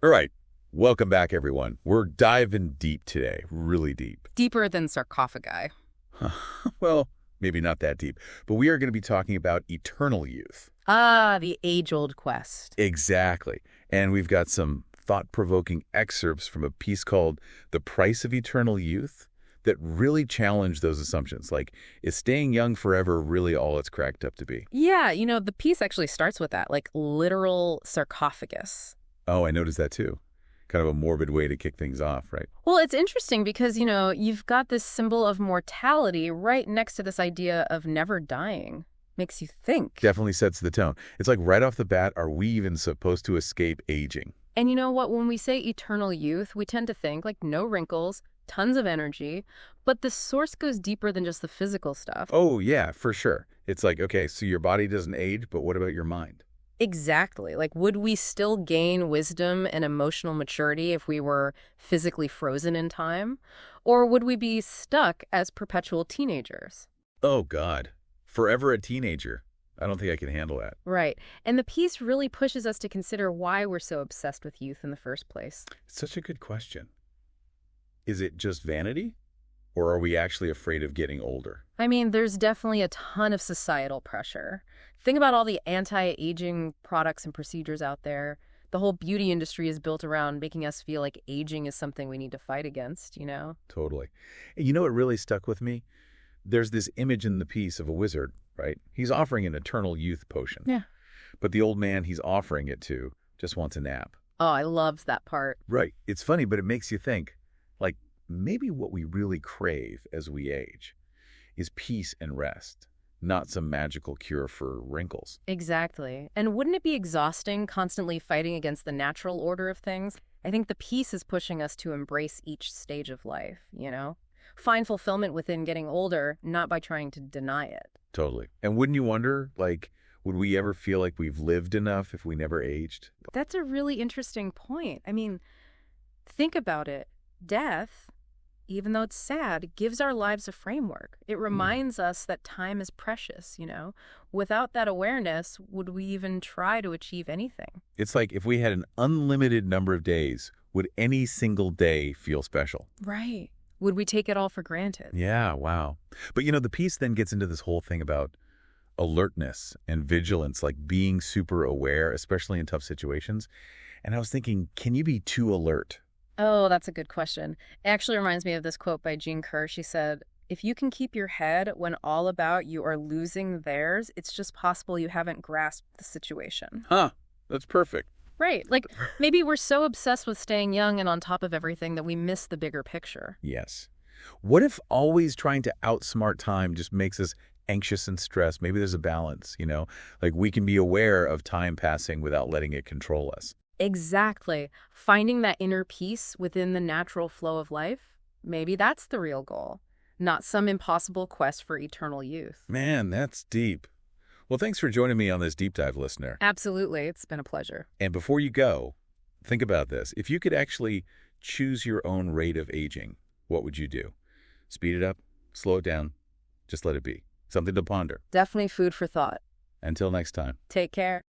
All right. Welcome back, everyone. We're diving deep today, really deep. Deeper than sarcophagi. Well, maybe not that deep, but we are going to be talking about eternal youth. Ah, the age-old quest. Exactly. And we've got some thought-provoking excerpts from a piece called The Price of Eternal Youth that really challenge those assumptions. Like, is staying young forever really all it's cracked up to be? Yeah, the piece actually starts with that, like literal sarcophagus. Oh, I noticed that too. Kind of a morbid way to kick things off, right? Well, it's interesting because, you've got this symbol of mortality right next to this idea of never dying. Makes you think. Definitely sets the tone. It's like right off the bat, are we even supposed to escape aging? And you know what? When we say eternal youth, we tend to think like no wrinkles, tons of energy, but the source goes deeper than just the physical stuff. Oh, yeah, for sure. It's like, okay, so your body doesn't age, but what about your mind? Exactly. Like, would we still gain wisdom and emotional maturity if we were physically frozen in time? Or would we be stuck as perpetual teenagers? Oh, God. Forever a teenager. I don't think I can handle that. Right. And the piece really pushes us to consider why we're so obsessed with youth in the first place. It's such a good question. Is it just vanity? Or are we actually afraid of getting older? I mean, there's definitely a ton of societal pressure. Think about all the anti-aging products and procedures out there. The whole beauty industry is built around making us feel like aging is something we need to fight against? Totally. And you know what really stuck with me? There's this image in the piece of a wizard, right? He's offering an eternal youth potion. Yeah. But the old man he's offering it to just wants a nap. Oh, I loved that part. Right. It's funny, but it makes you think, like, maybe what we really crave as we age is peace and rest, not some magical cure for wrinkles. Exactly. And wouldn't it be exhausting constantly fighting against the natural order of things? I think the piece is pushing us to embrace each stage of life? Find fulfillment within getting older, not by trying to deny it. Totally. And wouldn't you wonder, like, would we ever feel like we've lived enough if we never aged? That's a really interesting point. I mean, think about it. Death, even though it's sad, gives our lives a framework. It reminds us that time is precious. Without that awareness, would we even try to achieve anything? It's like if we had an unlimited number of days, would any single day feel special? Right. Would we take it all for granted? Yeah, wow. But the piece then gets into this whole thing about alertness and vigilance, like being super aware, especially in tough situations. And I was thinking, can you be too alert? Oh, that's a good question. It actually reminds me of this quote by Jean Kerr. She said, "If you can keep your head when all about you are losing theirs, it's just possible you haven't grasped the situation." Huh, that's perfect. Right. Like, maybe we're so obsessed with staying young and on top of everything that we miss the bigger picture. Yes. What if always trying to outsmart time just makes us anxious and stressed? Maybe there's a balance. Like we can be aware of time passing without letting it control us. Exactly. Finding that inner peace within the natural flow of life, maybe that's the real goal, not some impossible quest for eternal youth. Man, that's deep. Well, thanks for joining me on this deep dive, listener. Absolutely. It's been a pleasure. And before you go, think about this. If you could actually choose your own rate of aging, what would you do? Speed it up, slow it down, just let it be. Something to ponder. Definitely food for thought. Until next time. Take care.